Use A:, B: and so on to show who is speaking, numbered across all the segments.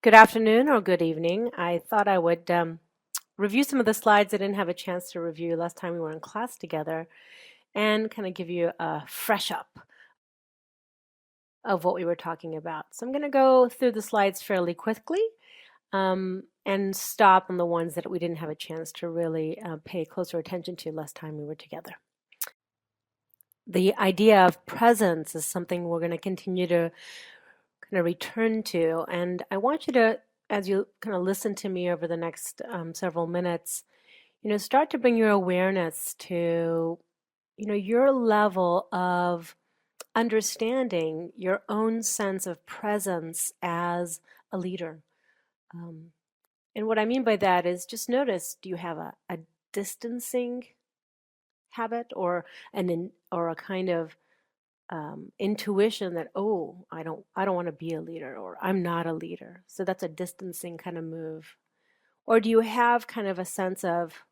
A: Good afternoon or good evening. I thought I would review some of the slides I didn't have a chance to review last time we were in class together and kind of give you a fresh up of what we were talking about. So I'm going to go through the slides fairly quickly and stop on the ones that we didn't have a chance to really pay closer attention to last time we were together. The idea of presence is something we're going to continue to kind of return to. And I want you to, as you kind of listen to me over the next several minutes, start to bring your awareness to, your level of understanding your own sense of presence as a leader. And what I mean by that is just notice, do you have a distancing habit or or a kind of intuition that, oh, I don't want to be a leader, or I'm not a leader. So that's a distancing kind of move. Or do you have kind of a sense of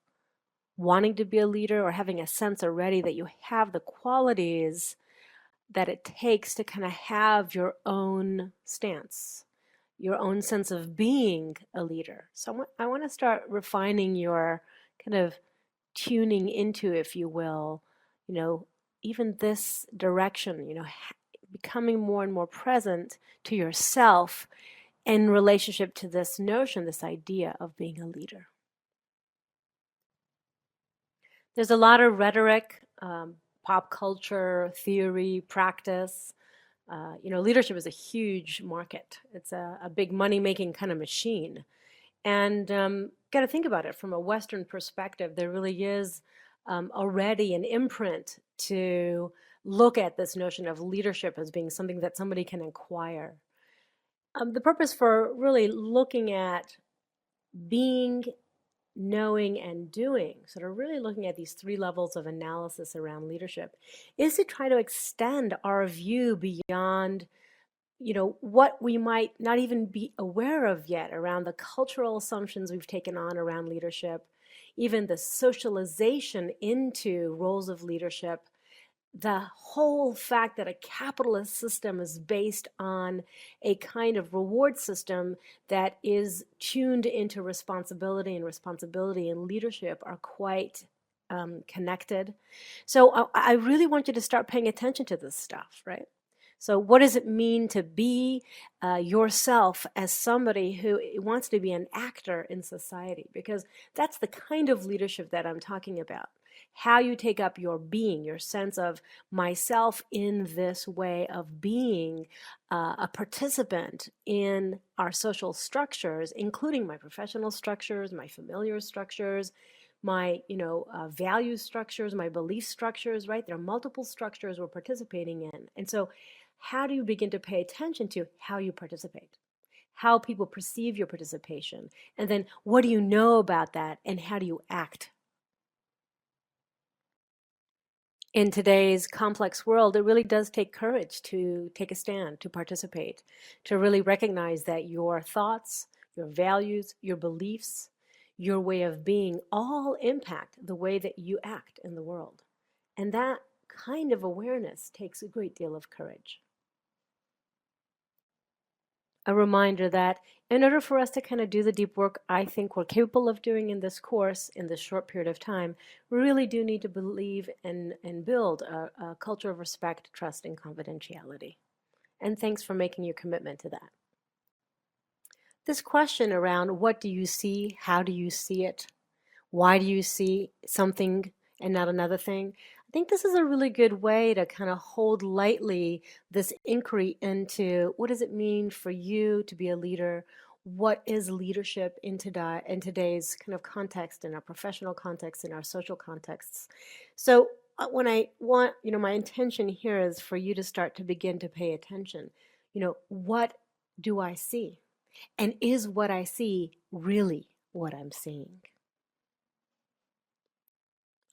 A: wanting to be a leader, or having a sense already that you have the qualities that it takes to kind of have your own stance, your own sense of being a leader? So I want to start refining your kind of tuning into, if you will, even this direction, becoming more and more present to yourself in relationship to this notion, this idea of being a leader. There's a lot of rhetoric, pop culture, theory, practice. Leadership is a huge market. It's a big money-making kind of machine. And got to think about it from a Western perspective. There really is already an imprint to look at this notion of leadership as being something that somebody can acquire. The purpose for really looking at being, knowing, and doing, sort of really looking at these three levels of analysis around leadership, is to try to extend our view beyond what we might not even be aware of yet around the cultural assumptions we've taken on around leadership, even the socialization into roles of leadership, the whole fact that a capitalist system is based on a kind of reward system that is tuned into responsibility, and responsibility and leadership are quite connected. So I really want you to start paying attention to this stuff, right? So what does it mean to be yourself as somebody who wants to be an actor in society? Because that's the kind of leadership that I'm talking about. How you take up your being, your sense of myself in this way of being a participant in our social structures, including my professional structures, my familiar structures, my value structures, my belief structures, right? There are multiple structures we're participating in. And so how do you begin to pay attention to how you participate, how people perceive your participation, and then what do you know about that, and how do you act? In today's complex world, it really does take courage to take a stand, to participate, to really recognize that your thoughts, your values, your beliefs, your way of being all impact the way that you act in the world. And that kind of awareness takes a great deal of courage. A reminder that in order for us to kind of do the deep work I think we're capable of doing in this course in this short period of time, we really do need to believe and build a culture of respect, trust, and confidentiality. And thanks for making your commitment to that. This question around what do you see, how do you see it, why do you see something and not another thing, I think this is a really good way to kind of hold lightly this inquiry into what does it mean for you to be a leader? What is leadership in today's kind of context, in our professional context, in our social contexts? So when I want, my intention here is for you to start to begin to pay attention. What do I see? And is what I see really what I'm seeing?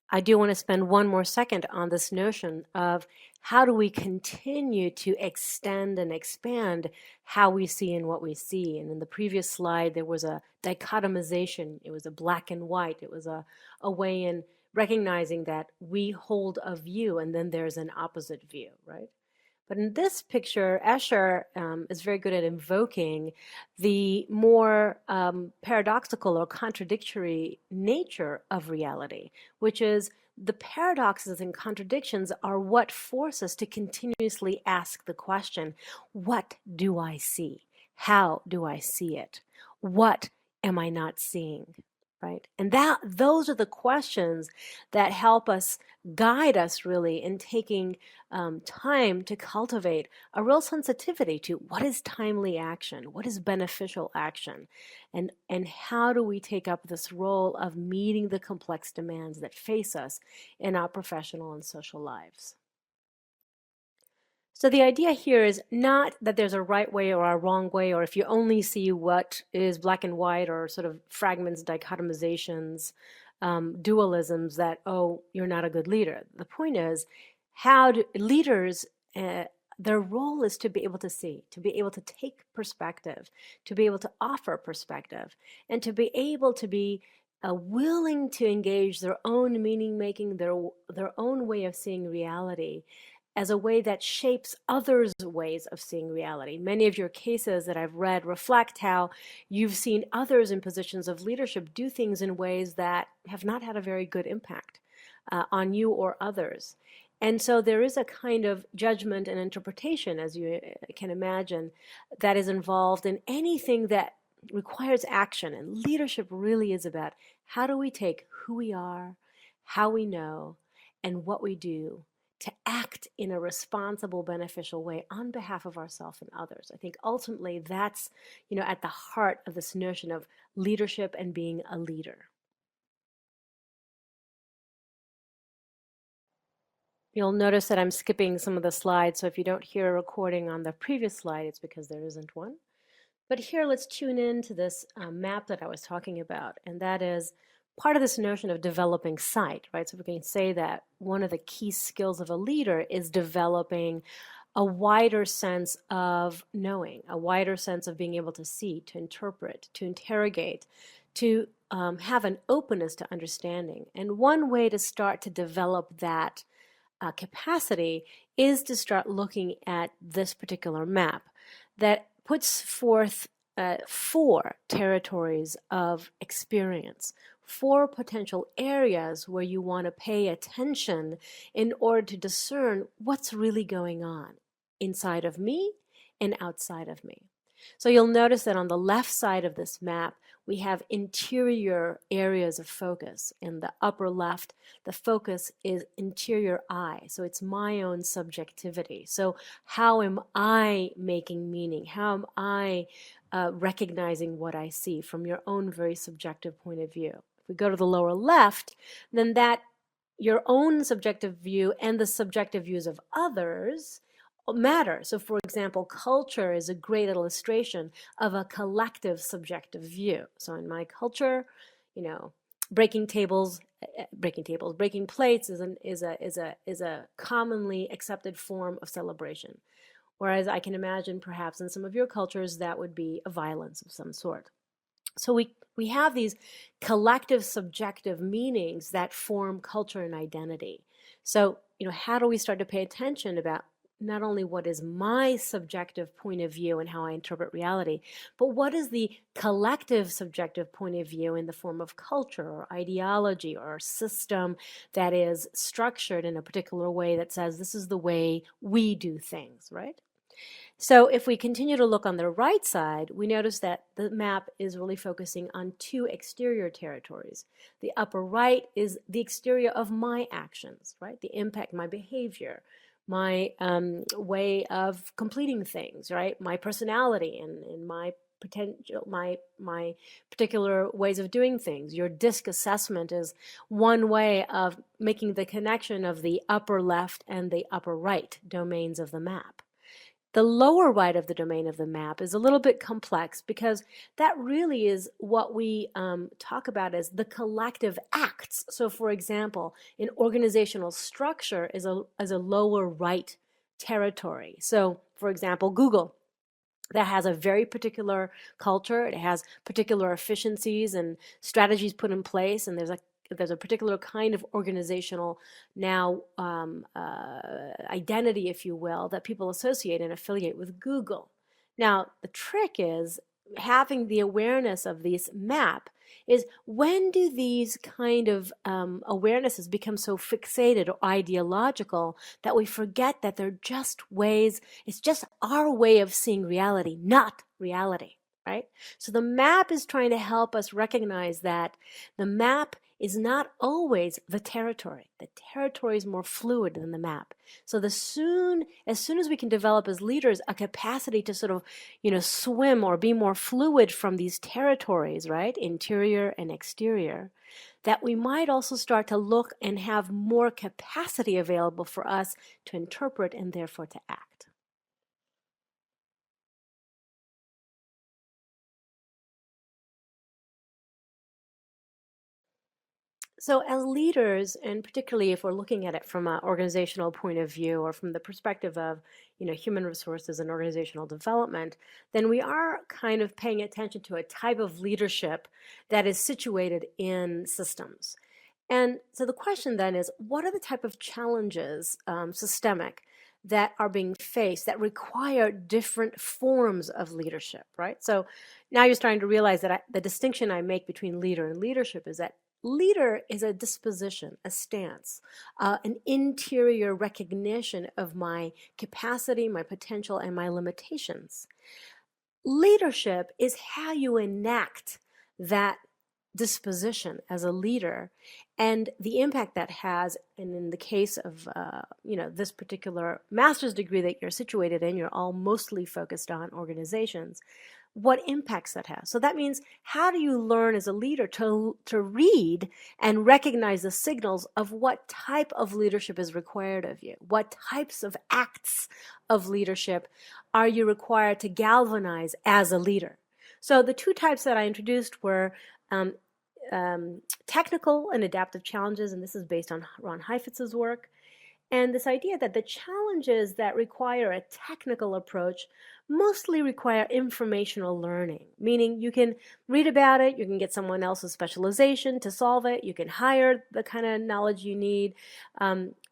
A: I do want to spend one more second on this notion of how do we continue to extend and expand how we see and what we see. And in the previous slide, there was a dichotomization. It was a black and white. It was a way in recognizing that we hold a view and then there's an opposite view, right? But in this picture, Escher is very good at invoking the more paradoxical or contradictory nature of reality, which is the paradoxes and contradictions are what force us to continuously ask the question, what do I see? How do I see it? What am I not seeing? Right? And those are the questions that help us, guide us really in taking time to cultivate a real sensitivity to what is timely action, what is beneficial action, and how do we take up this role of meeting the complex demands that face us in our professional and social lives. So the idea here is not that there's a right way or a wrong way, or if you only see what is black and white or sort of fragments, dichotomizations, dualisms that, oh, you're not a good leader. The point is, how do leaders, their role is to be able to see, to be able to take perspective, to be able to offer perspective, and to be able to be willing to engage their own meaning making, their own way of seeing reality as a way that shapes others' ways of seeing reality. Many of your cases that I've read reflect how you've seen others in positions of leadership do things in ways that have not had a very good impact on you or others. And so there is a kind of judgment and interpretation, as you can imagine, that is involved in anything that requires action. And leadership really is about how do we take who we are, how we know, and what we do to act in a responsible, beneficial way on behalf of ourselves and others. I think ultimately that's, at the heart of this notion of leadership and being a leader. You'll notice that I'm skipping some of the slides, so if you don't hear a recording on the previous slide, it's because there isn't one. But here, let's tune in to this map that I was talking about, and that is part of this notion of developing sight, right? So we can say that one of the key skills of a leader is developing a wider sense of knowing, a wider sense of being able to see, to interpret, to interrogate, to have an openness to understanding. And one way to start to develop that capacity is to start looking at this particular map that puts forth 4 territories of experience, 4 potential areas where you want to pay attention in order to discern what's really going on inside of me and outside of me. So you'll notice that on the left side of this map, we have interior areas of focus. In the upper left, the focus is interior I. So it's my own subjectivity. So how am I making meaning? How am I recognizing what I see from your own very subjective point of view? If we go to the lower left, then that your own subjective view and the subjective views of others matter. So for example, culture is a great illustration of a collective subjective view. So in my culture, breaking plates is a commonly accepted form of celebration. Whereas I can imagine perhaps in some of your cultures that would be a violence of some sort. So we have these collective subjective meanings that form culture and identity. So, how do we start to pay attention about not only what is my subjective point of view and how I interpret reality, but what is the collective subjective point of view in the form of culture or ideology or system that is structured in a particular way that says this is the way we do things, right? So if we continue to look on the right side, we notice that the map is really focusing on 2 exterior territories. The upper right is the exterior of my actions, right? The impact, my behavior, my way of completing things, right? My personality and my potential, my particular ways of doing things. Your DISC assessment is one way of making the connection of the upper left and the upper right domains of the map. The lower right of the domain of the map is a little bit complex because that really is what we talk about as the collective acts. So for example, an organizational structure is a lower right territory. So for example, Google, that has a very particular culture. It has particular efficiencies and strategies put in place, and there's a there's a particular kind of organizational now identity, if you will, that people associate and affiliate with Google. Now, the trick is having the awareness of this map is when do these kind of awarenesses become so fixated or ideological that we forget that they're just ways, it's just our way of seeing reality, not reality, right? So the map is trying to help us recognize that the map is not always the territory. The territory is more fluid than the map. So as soon as we can develop as leaders a capacity to sort of, swim or be more fluid from these territories, right, interior and exterior, that we might also start to look and have more capacity available for us to interpret and therefore to act. So as leaders, and particularly if we're looking at it from an organizational point of view or from the perspective of, human resources and organizational development, then we are kind of paying attention to a type of leadership that is situated in systems. And so the question then is, what are the type of challenges, systemic, that are being faced that require different forms of leadership, right? So now you're starting to realize that the distinction I make between leader and leadership is that leader is a disposition, a stance, an interior recognition of my capacity, my potential, and my limitations. Leadership is how you enact that disposition as a leader and the impact that has. And in the case of this particular master's degree that you're situated in, you're all mostly focused on organizations, what impacts that has. So that means, how do you learn as a leader to read and recognize the signals of what type of leadership is required of you? What types of acts of leadership are you required to galvanize as a leader? So the two types that I introduced were technical and adaptive challenges, and this is based on Ron Heifetz's work. And this idea that the challenges that require a technical approach mostly require informational learning, meaning you can read about it, you can get someone else's specialization to solve it, you can hire the kind of knowledge you need.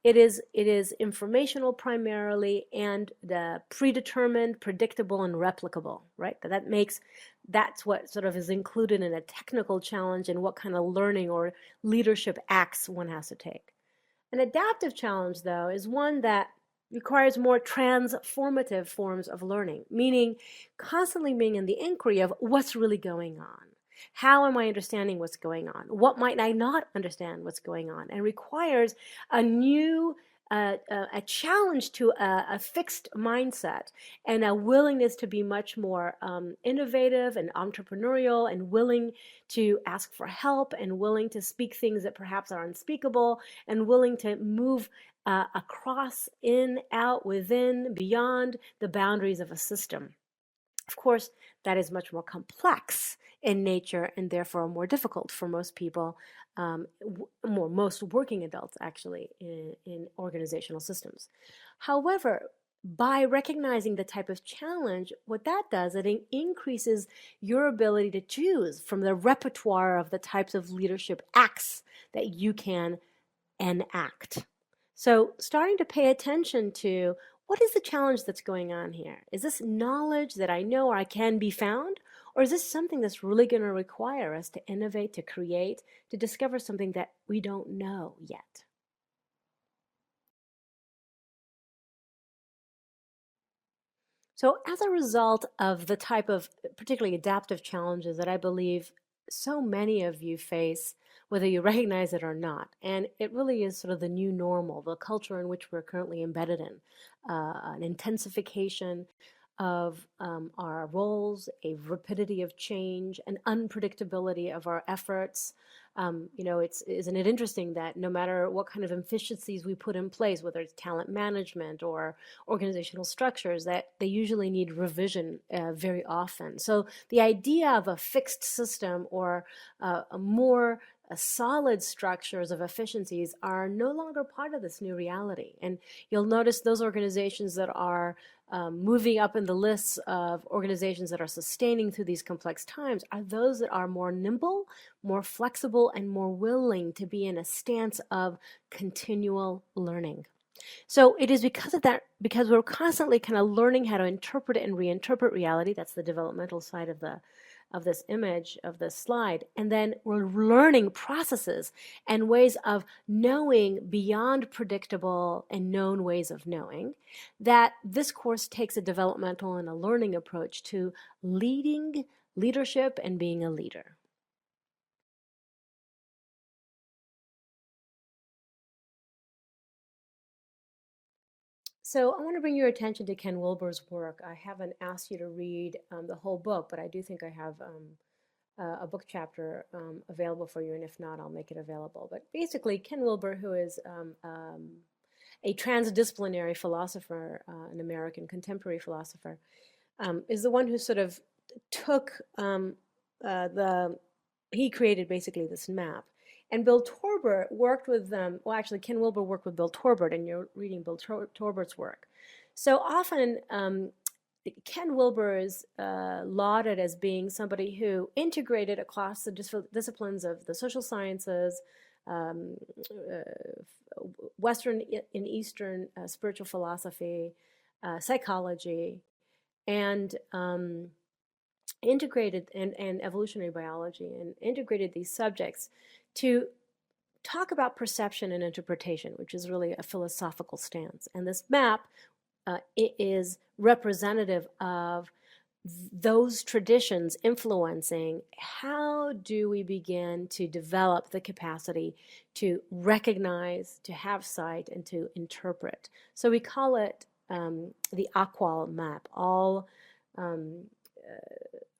A: It is informational primarily, and predetermined, predictable, and replicable, right? That's what sort of is included in a technical challenge and what kind of learning or leadership acts one has to take. An adaptive challenge, though, is one that requires more transformative forms of learning, meaning constantly being in the inquiry of what's really going on. How am I understanding what's going on? What might I not understand what's going on? And requires a new a challenge to a fixed mindset and a willingness to be much more innovative and entrepreneurial and willing to ask for help and willing to speak things that perhaps are unspeakable and willing to move across, in, out, within, beyond the boundaries of a system. Of course, that is much more complex in nature and therefore more difficult for most people, most working adults actually, in organizational systems. However, by recognizing the type of challenge, what that does, it increases your ability to choose from the repertoire of the types of leadership acts that you can enact. So starting to pay attention to, what is the challenge that's going on here? Is this knowledge that I know or I can be found? Or is this something that's really going to require us to innovate, to create, to discover something that we don't know yet? So as a result of the type of particularly adaptive challenges that I believe so many of you face, whether you recognize it or not, and it really is sort of the new normal, the culture in which we're currently embedded in, an intensification of our roles, a rapidity of change, an unpredictability of our efforts. Isn't it interesting that no matter what kind of efficiencies we put in place, whether it's talent management or organizational structures, that they usually need revision very often. So the idea of a fixed system or a more solid structures of efficiencies are no longer part of this new reality. And you'll notice those organizations that are moving up in the lists of organizations that are sustaining through these complex times are those that are more nimble, more flexible, and more willing to be in a stance of continual learning. So it is because of that, because we're constantly kind of learning how to interpret and reinterpret reality. That's the developmental side of this image, of this slide. And then we're learning processes and ways of knowing beyond predictable and known ways of knowing, that this course takes a developmental and a learning approach to leadership and being a leader. So I want to bring your attention to Ken Wilber's work. I haven't asked you to read the whole book, but I do think I have a book chapter available for you, and if not, I'll make it available. But basically, Ken Wilber, who is a transdisciplinary philosopher, an American contemporary philosopher, is the one who sort of took he created basically this map. And Bill Torbert worked with them. Well, actually, Ken Wilber worked with Bill Torbert, and you're reading Bill Torbert's work. So often, Ken Wilber is lauded as being somebody who integrated across the disciplines of the social sciences, Western and Eastern spiritual philosophy, psychology, and integrated and evolutionary biology, and integrated these subjects to talk about perception and interpretation, which is really a philosophical stance. And this map it is representative of those traditions influencing how do we begin to develop the capacity to recognize, to have sight, and to interpret. So we call it the AQUAL map.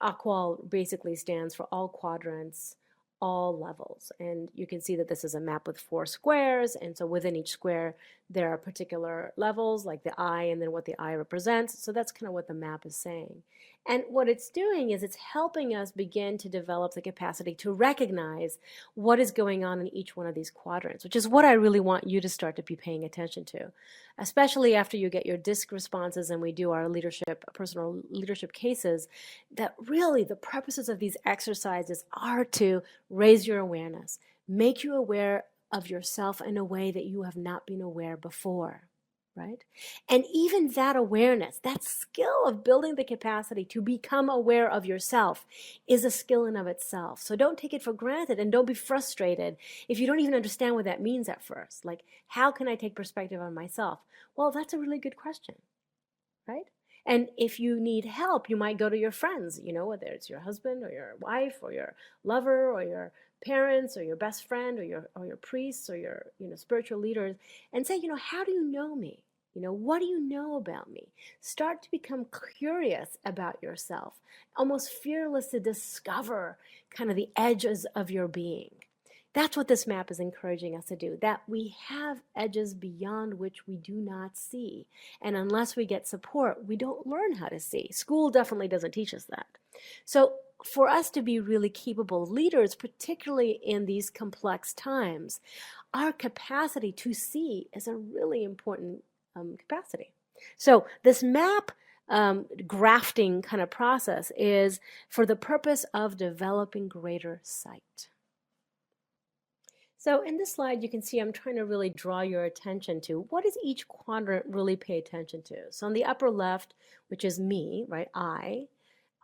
A: AQUAL basically stands for all quadrants, all levels. And you can see that this is a map with 4 squares, and so within each square there are particular levels, like the eye and then what the eye represents. So that's kind of what the map is saying. And what it's doing is it's helping us begin to develop the capacity to recognize what is going on in each one of these quadrants, which is what I really want you to start to be paying attention to, especially after you get your DISC responses and we do our personal leadership cases, that really the purposes of these exercises are to raise your awareness, make you aware of yourself in a way that you have not been aware before. Right? And even that awareness, that skill of building the capacity to become aware of yourself is a skill in of itself. So don't take it for granted, and don't be frustrated if you don't even understand what that means at first. Like, how can I take perspective on myself? Well, that's a really good question, right? And if you need help, you might go to your friends, whether it's your husband or your wife or your lover or your parents or your best friend or your priests or your spiritual leaders, and say, how do you know me? What do you know about me? Start to become curious about yourself, almost fearless to discover kind of the edges of your being. That's what this map is encouraging us to do, that we have edges beyond which we do not see. And unless we get support, we don't learn how to see. School definitely doesn't teach us that. So for us to be really capable leaders, particularly in these complex times, our capacity to see is a really important capacity. So this map grafting kind of process is for the purpose of developing greater sight. So in this slide, you can see I'm trying to really draw your attention to what does each quadrant really pay attention to. So on the upper left, which is me, right, I,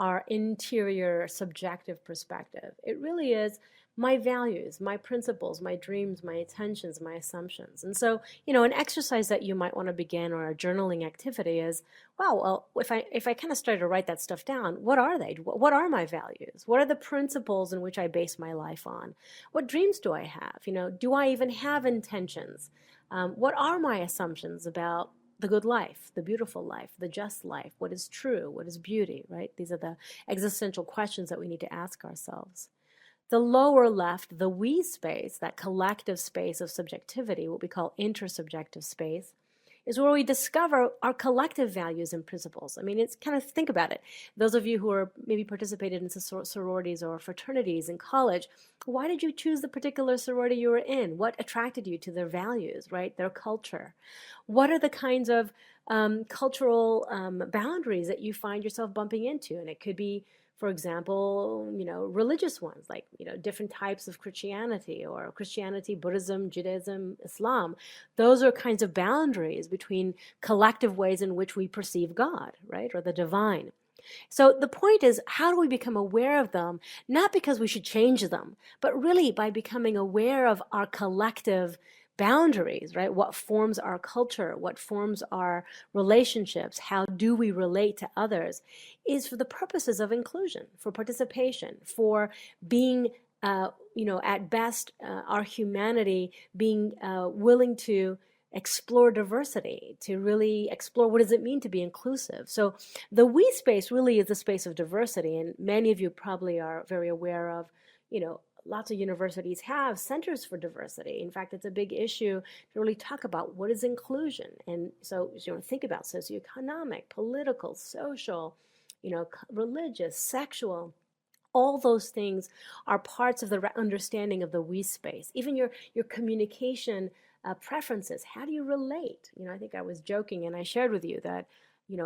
A: our interior subjective perspective. It really is my values, my principles, my dreams, my intentions, my assumptions. And so, an exercise that you might want to begin, or a journaling activity, is, wow, well, if I kind of started to write that stuff down, what are they? What are my values? What are the principles in which I base my life on? What dreams do I have? Do I even have intentions? What are my assumptions about the good life, the beautiful life, the just life? What is true? What is beauty, right? These are the existential questions that we need to ask ourselves. The lower left, the we space, that collective space of subjectivity, what we call intersubjective space, is where we discover our collective values and principles. I mean, it's kind of, think about it. Those of you who are maybe participated in sororities or fraternities in college, why did you choose the particular sorority you were in? What attracted you to their values, right? Their culture. What are the kinds of cultural boundaries that you find yourself bumping into. And it could be, for example, religious ones, like, different types of Christianity, or Christianity, Buddhism, Judaism, Islam. Those are kinds of boundaries between collective ways in which we perceive God, right, or the divine. So the point is, how do we become aware of them? Not because we should change them, but really by becoming aware of our collective boundaries, right? What forms our culture, what forms our relationships, how do we relate to others, is for the purposes of inclusion, for participation, for being, at best, our humanity being willing to explore diversity, to really explore what does it mean to be inclusive. So the we space really is a space of diversity, and many of you probably are very aware of, lots of universities have centers for diversity. In fact, it's a big issue to really talk about what is inclusion. And so, think about socioeconomic, political, social, religious, sexual. All those things are parts of the understanding of the we space. Even your communication preferences. How do you relate? I think I was joking and I shared with you that,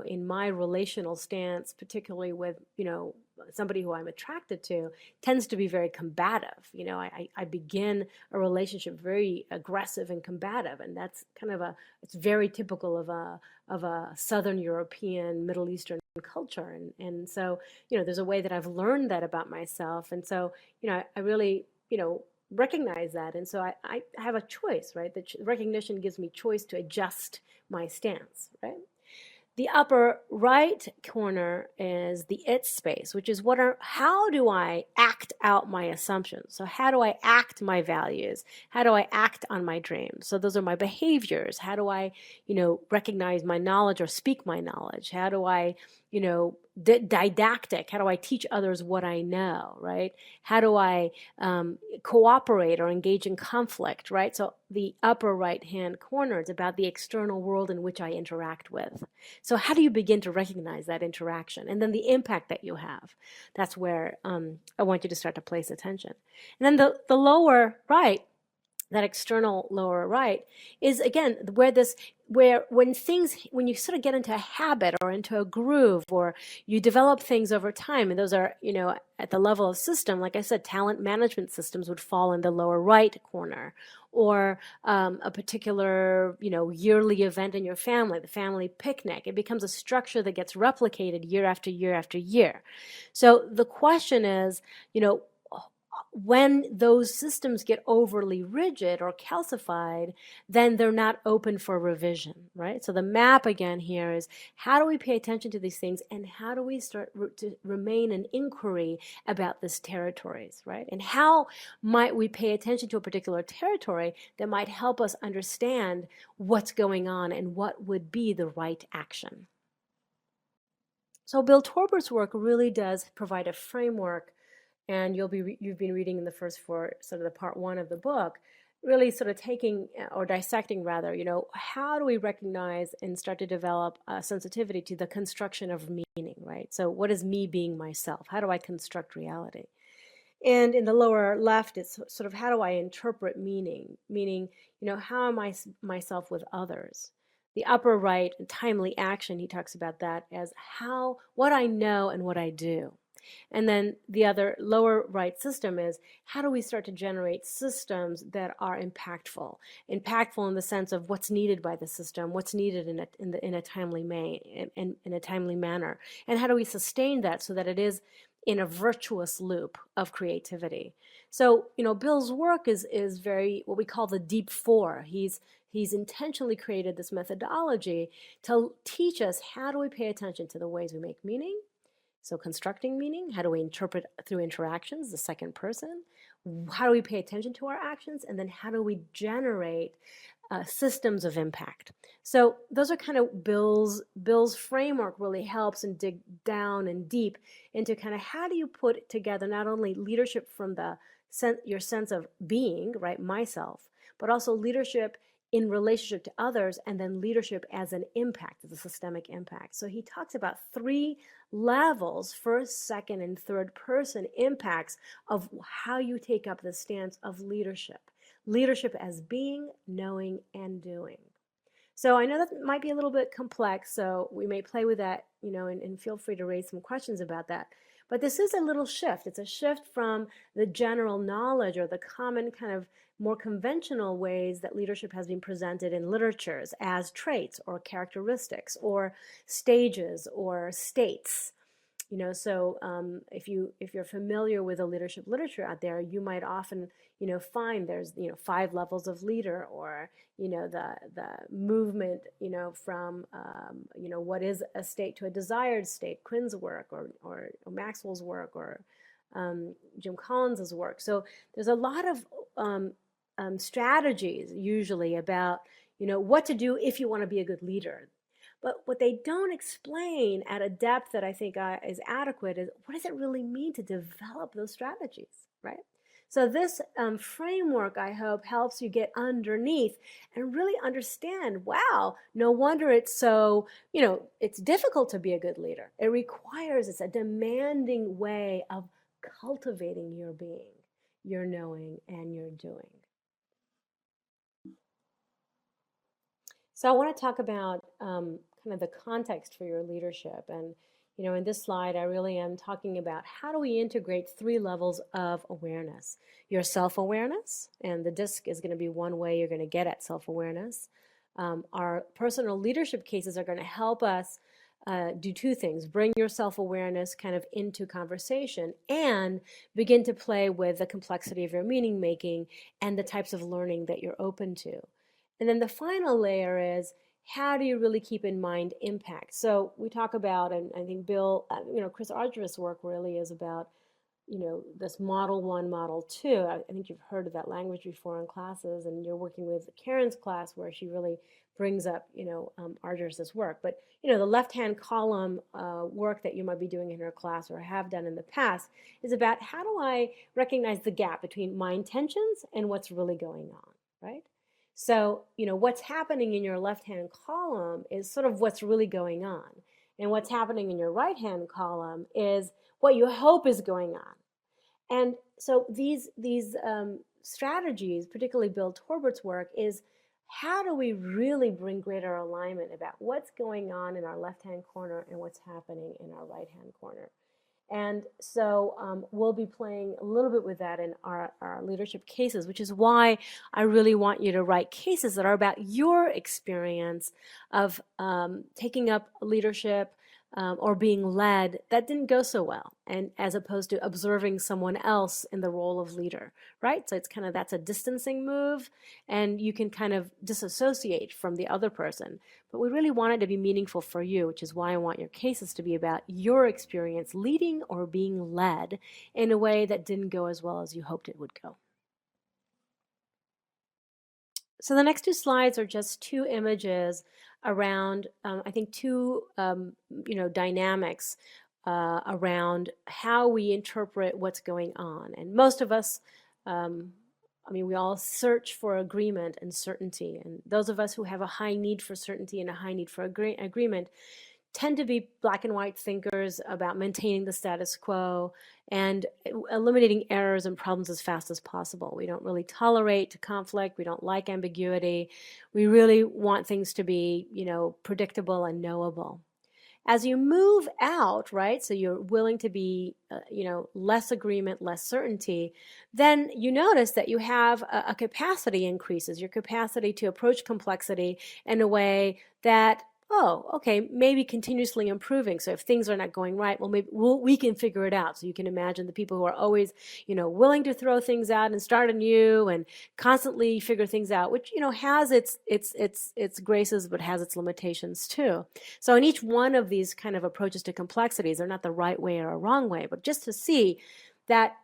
A: in my relational stance, particularly with, somebody who I'm attracted to, tends to be very combative. I begin a relationship very aggressive and combative, and that's it's very typical of a Southern European, Middle Eastern culture. And so, there's a way that I've learned that about myself. And so, I really, recognize that. And so I have a choice, right? The recognition gives me choice to adjust my stance, right? The upper right corner is the it space, which is how do I act out my assumptions? So how do I act my values? How do I act on my dreams? So those are my behaviors. How do I, recognize my knowledge or speak my knowledge? How do I, didactic? How do I teach others what I know, right? How do I cooperate or engage in conflict, right? So the upper right-hand corner is about the external world in which I interact with. So how do you begin to recognize that interaction? And then the impact that you have. That's where I want you to start to place attention. And then the lower right, that external lower right, is again where when you sort of get into a habit or into a groove, or you develop things over time, and those are, at the level of system, like I said, talent management systems would fall in the lower right corner, or a particular, yearly event in your family, the family picnic. It becomes a structure that gets replicated year after year after year. So the question is, when those systems get overly rigid or calcified, then they're not open for revision, right? So the map again here is, how do we pay attention to these things, and how do we start to remain in inquiry about these territories, right? And how might we pay attention to a particular territory that might help us understand what's going on and what would be the right action? So Bill Torbert's work really does provide a framework, and you've been reading in the first four, sort of the part one of the book, really sort of taking or dissecting rather, how do we recognize and start to develop a sensitivity to the construction of meaning, right? So what is me being myself? How do I construct reality? And in the lower left, it's sort of, how do I interpret meaning? Meaning, how am I myself with others? The upper right, timely action, he talks about that as what I know and what I do. And then the other lower right system is, how do we start to generate systems that are impactful in the sense of what's needed by the system, what's needed in a timely manner, and how do we sustain that so that it is in a virtuous loop of creativity. So, Bill's work is very what we call the deep four. He's intentionally created this methodology to teach us, how do we pay attention to the ways we make meaning. So constructing meaning, how do we interpret through interactions, the second person? How do we pay attention to our actions? And then how do we generate systems of impact? So those are kind of Bill's framework really helps and dig down and deep into kind of, how do you put together not only leadership from your sense of being, right, myself, but also leadership in relationship to others, and then leadership as an impact, as a systemic impact. So he talks about 3 levels, first, second, and third person impacts of how you take up the stance of leadership. Leadership as being, knowing, and doing. So I know that might be a little bit complex, so we may play with that, and feel free to raise some questions about that. But this is a little shift. It's a shift from the general knowledge or the common kind of more conventional ways that leadership has been presented in literatures as traits or characteristics or stages or states. So if you're familiar with the leadership literature out there, you might often find there's 5 levels of leader, or the movement from what is a state to a desired state, Quinn's work, or Maxwell's work, or Jim Collins's work. So there's a lot of strategies usually about what to do if you want to be a good leader. But what they don't explain at a depth that I think is adequate is, what does it really mean to develop those strategies, right? So this framework, I hope, helps you get underneath and really understand, wow, no wonder it's so, it's difficult to be a good leader. It requires, it's a demanding way of cultivating your being, your knowing, and your doing. So I want to talk about kind of the context for your leadership. And, in this slide, I really am talking about how do we integrate 3 levels of awareness. Your self-awareness, and the DISC is going to be one way you're going to get at self-awareness. Our personal leadership cases are going to help us do 2 things: bring your self-awareness kind of into conversation and begin to play with the complexity of your meaning making and the types of learning that you're open to. And then the final layer is, how do you really keep in mind impact? So we talk about, and I think Bill, Chris Argyris' work really is about, this model 1, model 2. I think you've heard of that language before in classes, and you're working with Karen's class where she really brings up, Argyris' work. But, the left-hand column work that you might be doing in her class or have done in the past is about, how do I recognize the gap between my intentions and what's really going on, right? So, what's happening in your left-hand column is sort of what's really going on. And what's happening in your right-hand column is what you hope is going on. And so these strategies, particularly Bill Torbert's work, is how do we really bring greater alignment about what's going on in our left-hand corner and what's happening in our right-hand corner. And so we'll be playing a little bit with that in our leadership cases, which is why I really want you to write cases that are about your experience of taking up leadership or being led that didn't go so well, and as opposed to observing someone else in the role of leader, right? So it's kind of, that's a distancing move, and you can kind of disassociate from the other person. But we really want it to be meaningful for you, which is why I want your cases to be about your experience leading or being led in a way that didn't go as well as you hoped it would go. So the next 2 slides are just 2 images around, I think, 2 dynamics around how we interpret what's going on. And most of us, we all search for agreement and certainty. And those of us who have a high need for certainty and a high need for agreement tend to be black and white thinkers about maintaining the status quo and eliminating errors and problems as fast as possible. We don't really tolerate conflict. We don't like ambiguity. We really want things to be, predictable and knowable. As you move out, right, so you're willing to be, less agreement, less certainty, then you notice that you have a capacity increases, your capacity to approach complexity in a way that, oh, okay, maybe continuously improving. So if things are not going right, well, maybe we can figure it out. So you can imagine the people who are always, willing to throw things out and start anew and constantly figure things out, which, has its graces, but has its limitations too. So in each one of these kind of approaches to complexities, they're not the right way or a wrong way, but just to see that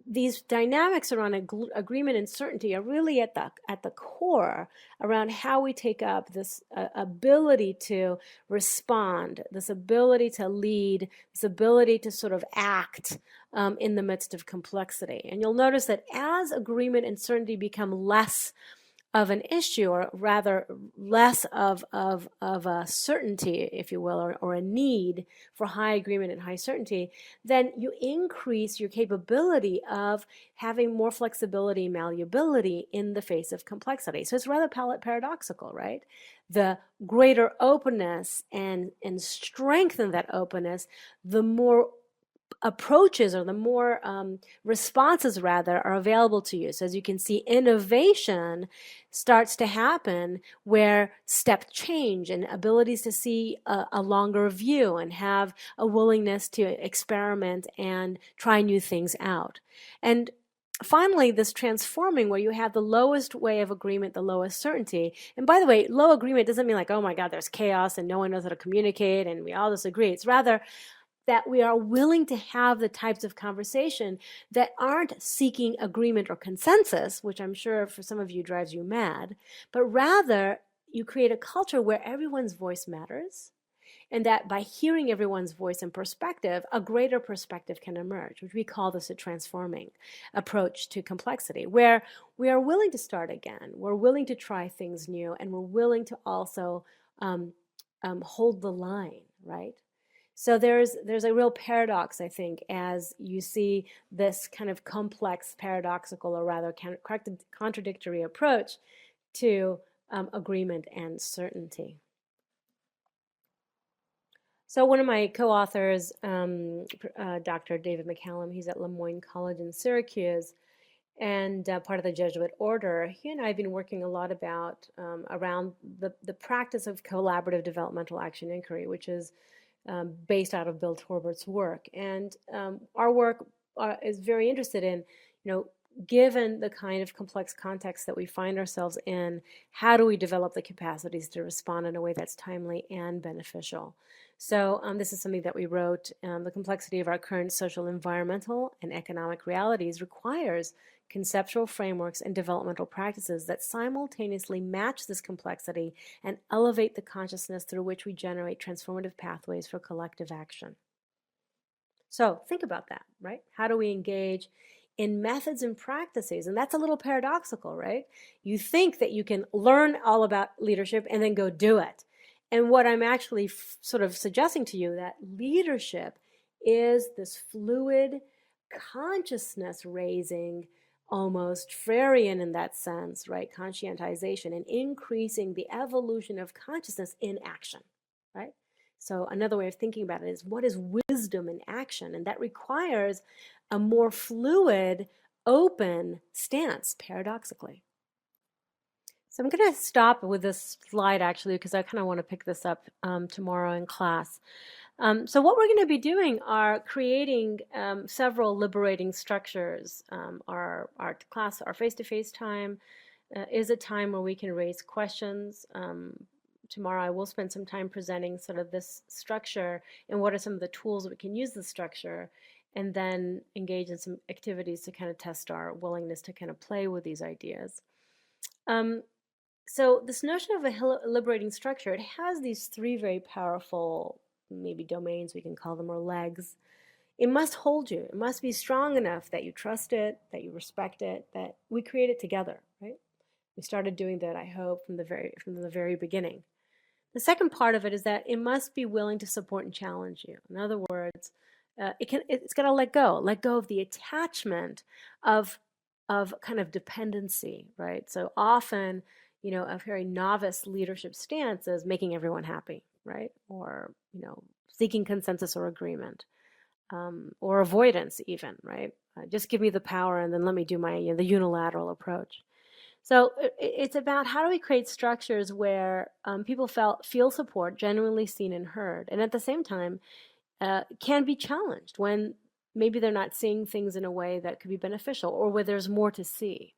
A: these dynamics around agreement and certainty are really at the core around how we take up this ability to respond, this ability to lead, this ability to sort of act in the midst of complexity. And you'll notice that as agreement and certainty become less of an issue, or rather less of a certainty, if you will, or a need for high agreement and high certainty, then you increase your capability of having more flexibility, malleability in the face of complexity. So it's rather paradoxical, right? The greater openness and strengthen that openness, the more approaches, or the more responses rather, are available to you. So as you can see, innovation starts to happen where step change and abilities to see a longer view and have a willingness to experiment and try new things out. And finally, this transforming, where you have the lowest way of agreement, the lowest certainty. And by the way, low agreement doesn't mean like, oh my God, there's chaos and no one knows how to communicate and we all disagree. It's rather that we are willing to have the types of conversation that aren't seeking agreement or consensus, which I'm sure for some of you drives you mad, but rather you create a culture where everyone's voice matters, and that by hearing everyone's voice and perspective, a greater perspective can emerge, which we call this a transforming approach to complexity, where we are willing to start again, we're willing to try things new, and we're willing to also hold the line, right? So there's a real paradox, I think, as you see this kind of complex, paradoxical, or rather contradictory approach to agreement and certainty. So one of my co-authors, Dr. David McCallum, he's at Le Moyne College in Syracuse, and part of the Jesuit order, he and I have been working a lot about around the practice of collaborative developmental action inquiry, which is based out of Bill Torbert's work. And our work is very interested in, given the kind of complex context that we find ourselves in, how do we develop the capacities to respond in a way that's timely and beneficial? So this is something that we wrote. The complexity of our current social, environmental, and economic realities requires conceptual frameworks and developmental practices that simultaneously match this complexity and elevate the consciousness through which we generate transformative pathways for collective action. So think about that, right? How do we engage in methods and practices? And that's a little paradoxical, right? You think that you can learn all about leadership and then go do it. And what I'm actually sort of suggesting to you, that leadership is this fluid, consciousness raising, almost Freirean in that sense, right? Conscientization and increasing the evolution of consciousness in action, right? So another way of thinking about it is, what is wisdom in action? And that requires a more fluid, open stance, paradoxically. So I'm going to stop with this slide, actually, because I kind of want to pick this up tomorrow in class. So what we're going to be doing are creating several liberating structures. Our class, our face-to-face time is a time where we can raise questions. Tomorrow I will spend some time presenting sort of this structure and what are some of the tools that we can use the structure, and then engage in some activities to kind of test our willingness to kind of play with these ideas. So this notion of a liberating structure, it has these three very powerful, maybe domains we can call them, or legs. It must hold you. It must be strong enough that you trust it, that you respect it, that we create it together, right? We started doing that, I hope, from the very beginning. The second part of it is that it must be willing to support and challenge you. In other words, it's got to let go of the attachment of kind of dependency, right? So often, a very novice leadership stance is making everyone happy, right? Or, seeking consensus or agreement, or avoidance even, right? Just give me the power and then let me do my, the unilateral approach. So it's about, how do we create structures where people feel support, genuinely seen and heard, and at the same time can be challenged when maybe they're not seeing things in a way that could be beneficial, or where there's more to see.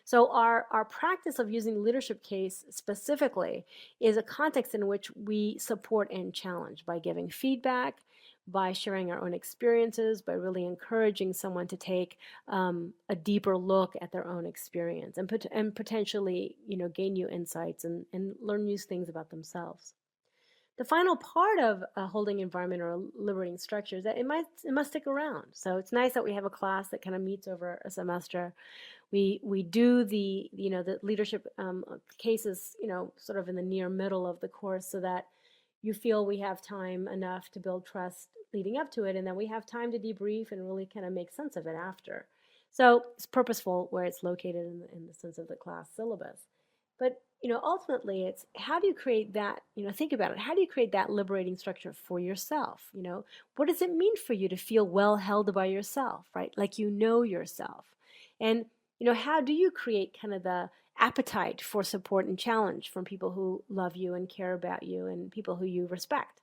A: So our practice of using leadership case specifically is a context in which we support and challenge by giving feedback, by sharing our own experiences, by really encouraging someone to take a deeper look at their own experience and potentially, gain new insights and learn new things about themselves. The final part of a holding environment or a liberating structure is that it must stick around. So it's nice that we have a class that kind of meets over a semester. We do the the leadership cases sort of in the near middle of the course, so that you feel we have time enough to build trust leading up to it, and then we have time to debrief and really kind of make sense of it after. So it's purposeful where it's located in the sense of the class syllabus. But ultimately, it's how do you create that? Think about it. How do you create that liberating structure for yourself? What does it mean for you to feel well held by yourself, right? Like yourself, and how do you create kind of the appetite for support and challenge from people who love you and care about you and people who you respect?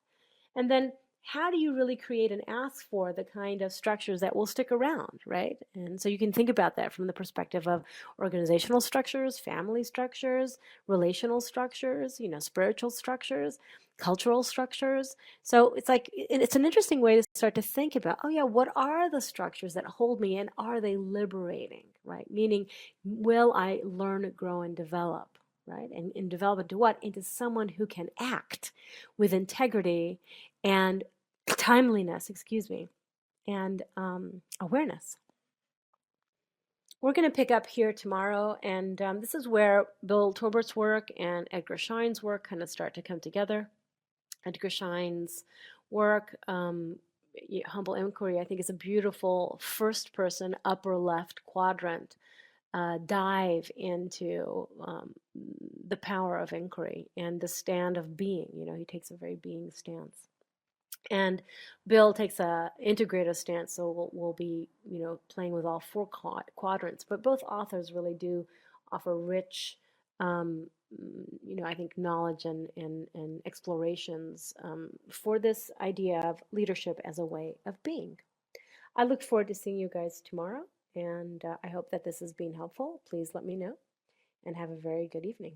A: And then how do you really create and ask for the kind of structures that will stick around, right? And so you can think about that from the perspective of organizational structures, family structures, relational structures, spiritual structures, cultural structures. So it's an interesting way to start to think about, oh yeah, what are the structures that hold me and are they liberating, right? Meaning, will I learn, grow, and develop? Right? And develop into what? Into someone who can act with integrity and timeliness, and awareness. We're going to pick up here tomorrow, and this is where Bill Torbert's work and Edgar Schein's work kind of start to come together. Edgar Schein's work, Humble Inquiry, I think is a beautiful first-person upper left quadrant dive into the power of inquiry and the stand of being. He takes a very being stance. And Bill takes a integrative stance, so we'll be playing with all four quadrants. But both authors really do offer rich, I think, knowledge and explorations for this idea of leadership as a way of being. I look forward to seeing you guys tomorrow, and I hope that this has been helpful. Please let me know, and have a very good evening.